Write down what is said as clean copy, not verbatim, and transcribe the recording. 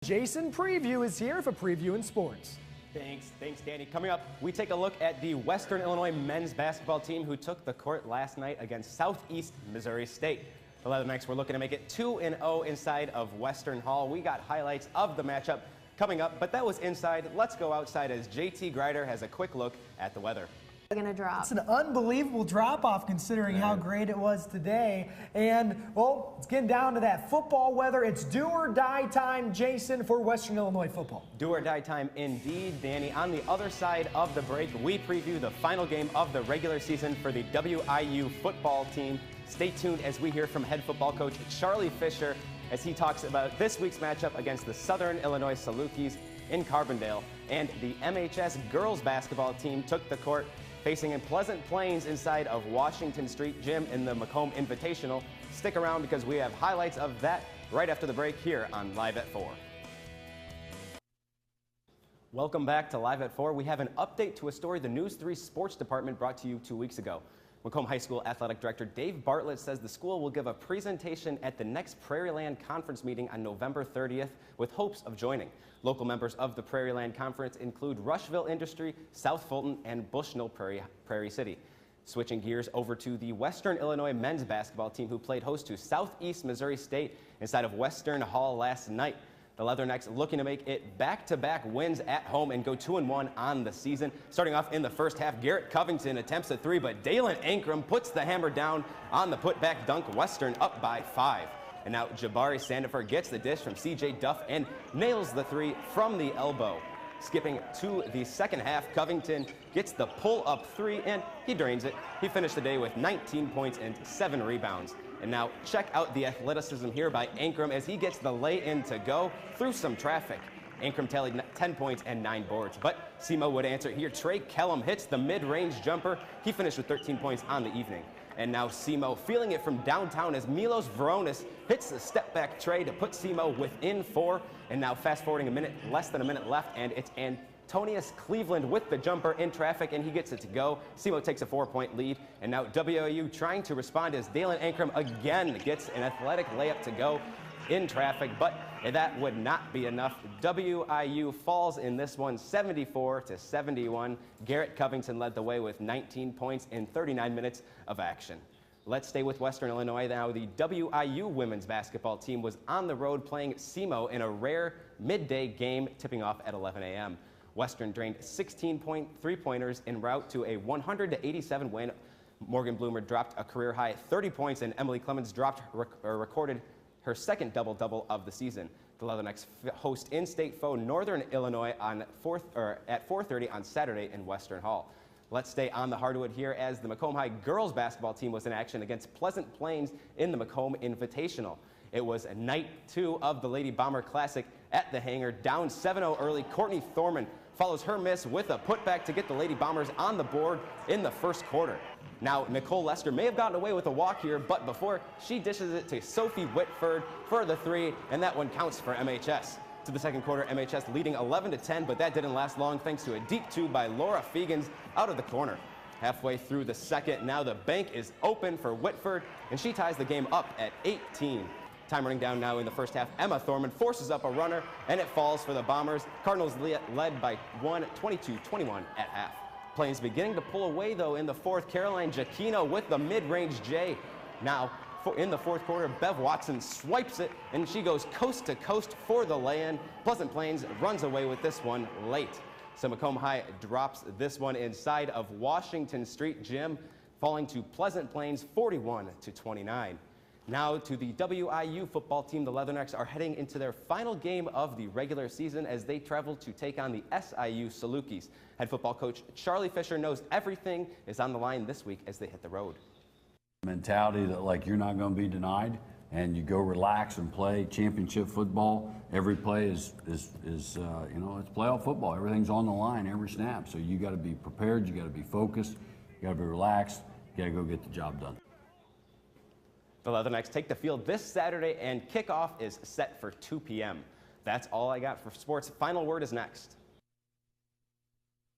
Jason Preview is here for Preview in Sports. Thanks, Danny. Coming up, we take a look at the Western Illinois men's basketball team who took the court last night against Southeast Missouri State. The Leathernecks were looking to make it 2-0 inside of Western Hall. We got highlights of the matchup coming up, but that was inside. Let's go outside as JT Grider has a quick look at the weather. Gonna drop. It's an unbelievable drop-off considering how great it was today. And, well, it's getting down to that football weather. It's do or die time, Jason, for Western Illinois football. Do or die time indeed, Danny. On the other side of the break, we preview the final game of the regular season for the WIU football team. Stay tuned as we hear from head football coach Charlie Fisher as he talks about this week's matchup against the Southern Illinois Salukis in Carbondale. And the MHS girls basketball team took the court facing in Pleasant Plains inside of Washington Street Gym in the Macomb Invitational. Stick around because we have highlights of that right after the break here on Live at 4. Welcome back to Live at 4. We have an update to a story the News 3 Sports Department brought to you 2 weeks ago. Macomb High School Athletic Director Dave Bartlett says the school will give a presentation at the next Prairieland Conference meeting on November 30th with hopes of joining. Local members of the Prairieland Conference include Rushville Industry, South Fulton, and Bushnell Prairie City. Switching gears over to the Western Illinois men's basketball team who played host to Southeast Missouri State inside of Western Hall last night. The Leathernecks looking to make it back-to-back wins at home and go 2-1 on the season. Starting off in the first half, Garrett Covington attempts a three, but Dalen Ankrum puts the hammer down on the putback dunk. Western up by 5. And now Jabari Sandifer gets the dish from CJ Duff and nails the three from the elbow. Skipping to the second half, Covington gets the pull-up three and he drains it. He finished the day with 19 points and 7 rebounds. And now check out the athleticism here by Ankrum as he gets the lay-in to go through some traffic. Ankrum tallied 10 points and 9 boards, but SEMO would answer here. Trey Kellum hits the mid-range jumper. He finished with 13 points on the evening. And now SEMO feeling it from downtown as Milos Veronis hits the step-back tray to put SEMO within 4. And now fast-forwarding less than a minute left, and it's Antonius Cleveland with the jumper in traffic, and he gets it to go. SEMO takes a 4-point lead, and now WIU trying to respond as Dalen Ankrum again gets an athletic layup to go in traffic, but that would not be enough. WIU falls in this one 74-71. Garrett Covington led the way with 19 points in 39 minutes of action. Let's stay with Western Illinois now. The WIU women's basketball team was on the road playing SEMO in a rare midday game tipping off at 11 a.m. Western drained 16 three-pointers en route to a 100-87 win. Morgan Bloomer dropped a career-high 30 points, and Emily Clemens recorded her second double-double of the season. The Leathernecks host in-state foe Northern Illinois at 4:30 on Saturday in Western Hall. Let's stay on the hardwood here as the Macomb High girls basketball team was in action against Pleasant Plains in the Macomb Invitational. It was night 2 of the Lady Bomber Classic at the hangar. Down 7-0 early, Courtney Thorman follows her miss with a putback to get the Lady Bombers on the board in the first quarter. Now, Nicole Lester may have gotten away with a walk here, but before she dishes it to Sophie Whitford for the 3, and that one counts for MHS. To the second quarter, MHS leading 11-10, but that didn't last long thanks to a deep 2 by Laura Fegans out of the corner. Halfway through the second, now the bank is open for Whitford, and she ties the game up at 18. Time running down now in the first half. Emma Thorman forces up a runner, and it falls for the Bombers. Cardinals led by 22-21 at half. Plains beginning to pull away, though, in the fourth. Caroline Giacchino with the mid-range J. Now, in the fourth quarter, Bev Watson swipes it, and she goes coast to coast for the lay-in. Pleasant Plains runs away with this one late. So Macomb High drops this one inside of Washington Street Gym, falling to Pleasant Plains 41-29. Now to the WIU football team. The Leathernecks are heading into their final game of the regular season as they travel to take on the SIU Salukis. Head football coach Charlie Fisher knows everything is on the line this week as they hit the road. Mentality that like you're not going to be denied, and you go relax and play championship football. Every play is you know, it's playoff football. Everything's on the line every snap. So you got to be prepared. You got to be focused. You got to be relaxed. You got to go get the job done. The Leathernecks take the field this Saturday, and kickoff is set for 2 p.m. That's all I got for sports. Final word is next.